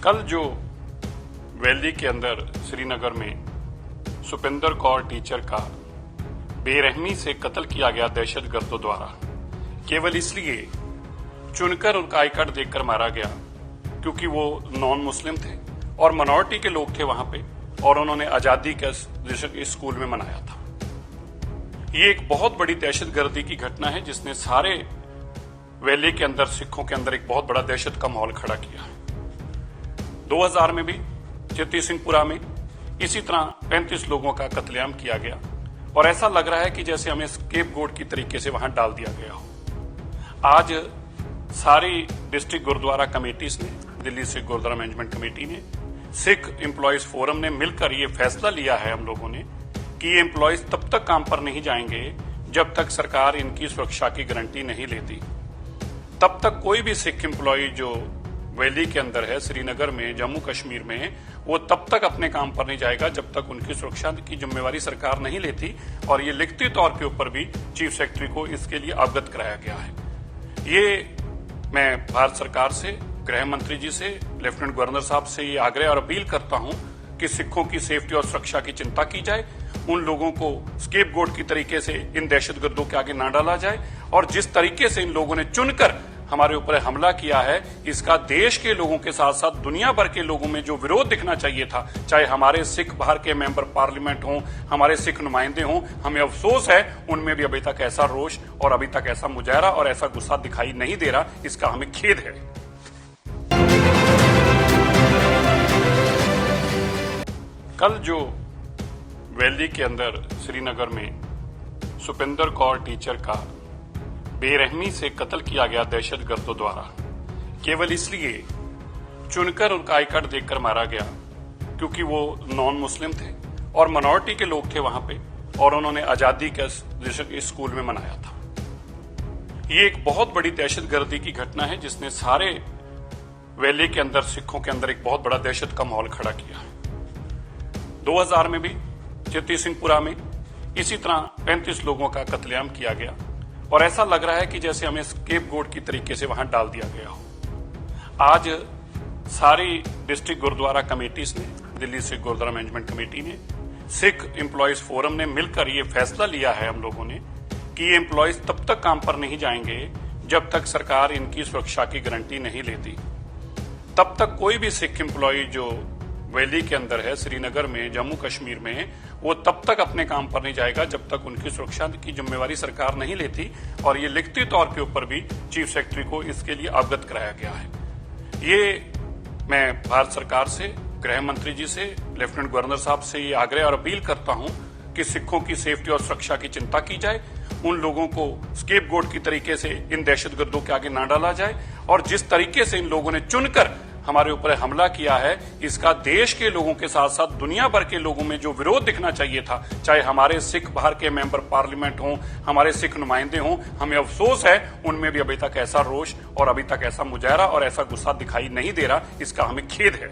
कल जो वैली के अंदर श्रीनगर में सुपिंदर कौर टीचर का बेरहमी से कत्ल किया गया दहशतगर्दों द्वारा, केवल इसलिए चुनकर उनका आई कार्ड देखकर मारा गया क्योंकि वो नॉन मुस्लिम थे और माइनॉरिटी के लोग थे वहां पे, और उन्होंने आजादी का जश्न इस स्कूल में मनाया था। ये एक बहुत बड़ी दहशतगर्दी की घटना है जिसने सारे वैली के अंदर सिखों के अंदर एक बहुत बड़ा दहशत का माहौल खड़ा किया। 2000 में भी चित्ती सिंहपुरा में इसी तरह 35 लोगों का कत्लेआम किया गया और ऐसा लग रहा है कि जैसे हमें स्केपगोट की तरीके से वहां डाल दिया गया हो। आज सारी डिस्ट्रिक्ट गुरुद्वारा कमेटीज ने, दिल्ली सिख गुरुद्वारा मैनेजमेंट कमेटी ने, सिख एम्प्लॉयज फोरम ने मिलकर ये फैसला लिया है हम लोगों ने कि ये एम्प्लॉयज तब तक काम पर नहीं जाएंगे जब तक सरकार इनकी सुरक्षा की गारंटी नहीं लेती। तब तक कोई भी सिख एम्प्लॉय जो वैली के अंदर है, श्रीनगर में, जम्मू कश्मीर में, वो तब तक अपने काम पर नहीं जाएगा जब तक उनकी सुरक्षा की जिम्मेवारी सरकार नहीं लेती। और ये लिखती तौर के ऊपर भी चीफ सेक्रेटरी को इसके लिए अवगत कराया गया है। ये मैं भारत सरकार से, गृह मंत्री जी से, लेफ्टिनेंट गवर्नर साहब से ये आग्रह और अपील करता हूं कि सिखों की सेफ्टी और सुरक्षा की चिंता की जाए, उन लोगों को स्केपगोट की तरीके से इन दहशतगर्दों के आगे ना डाला जाए, और जिस तरीके से इन लोगों ने चुनकर हमारे ऊपर हमला किया है, इसका देश के लोगों के साथ साथ दुनिया भर के लोगों में जो विरोध दिखना चाहिए था, चाहे हमारे सिख बाहर के मेंबर पार्लियामेंट हों, हमारे सिख नुमाइंदे हों, हमें अफसोस है उनमें भी अभी तक ऐसा रोष और अभी तक ऐसा मुजाहरा और ऐसा गुस्सा दिखाई नहीं दे रहा। इसका हमें खेद है। कल जो वैली के अंदर श्रीनगर में सुपिंदर कौर टीचर का बेरहमी से कत्ल किया गया दहशतगर्दों द्वारा, केवल इसलिए चुनकर उनका आई कार्ड देखकर मारा गया क्योंकि वो नॉन मुस्लिम थे और माइनॉरिटी के लोग थे वहां पे, और उन्होंने आजादी का जश्न इस स्कूल में मनाया था। ये एक बहुत बड़ी दहशतगर्दी की घटना है जिसने सारे वैली के अंदर सिखों के अंदर एक बहुत बड़ा दहशत का माहौल खड़ा किया। 2000 में भी चित्ती सिंहपुरा में इसी तरह 35 लोगों का कत्लेआम किया गया और ऐसा लग रहा है कि जैसे हमें स्केपगोट की तरीके से वहां डाल दिया गया हो। आज सारी डिस्ट्रिक्ट गुरुद्वारा कमेटीज ने, दिल्ली सिख गुरुद्वारा मैनेजमेंट कमेटी ने, सिख एम्प्लॉयज फोरम ने मिलकर ये फैसला लिया है हम लोगों ने कि ये एम्प्लॉयज तब तक काम पर नहीं जाएंगे जब तक सरकार इनकी सुरक्षा की गारंटी नहीं लेती। तब तक कोई भी सिख एम्प्लॉय जो वैली के अंदर है, श्रीनगर में, जम्मू कश्मीर में, वो तब तक अपने काम पर नहीं जाएगा जब तक उनकी सुरक्षा की जिम्मेवारी सरकार नहीं लेती। और ये लिखती तौर के ऊपर भी चीफ सेक्रेटरी को इसके लिए अवगत कराया गया है। ये मैं भारत सरकार से, गृह मंत्री जी से, लेफ्टिनेंट गवर्नर साहब से ये आग्रह और अपील करता हूं कि सिखों की सेफ्टी और सुरक्षा की चिंता की जाए, उन लोगों को स्केपगोट की तरीके से इन दहशतगर्दों के आगे ना डाला जाए, और जिस तरीके से इन लोगों ने चुनकर हमारे ऊपर हमला किया है, इसका देश के लोगों के साथ साथ दुनिया भर के लोगों में जो विरोध दिखना चाहिए था, चाहे हमारे सिख बाहर के मेंबर पार्लियामेंट हों, हमारे सिख नुमाइंदे हों, हमें अफसोस है उनमें भी अभी तक ऐसा रोष और अभी तक ऐसा मुजाहरा और ऐसा गुस्सा दिखाई नहीं दे रहा। इसका हमें खेद है।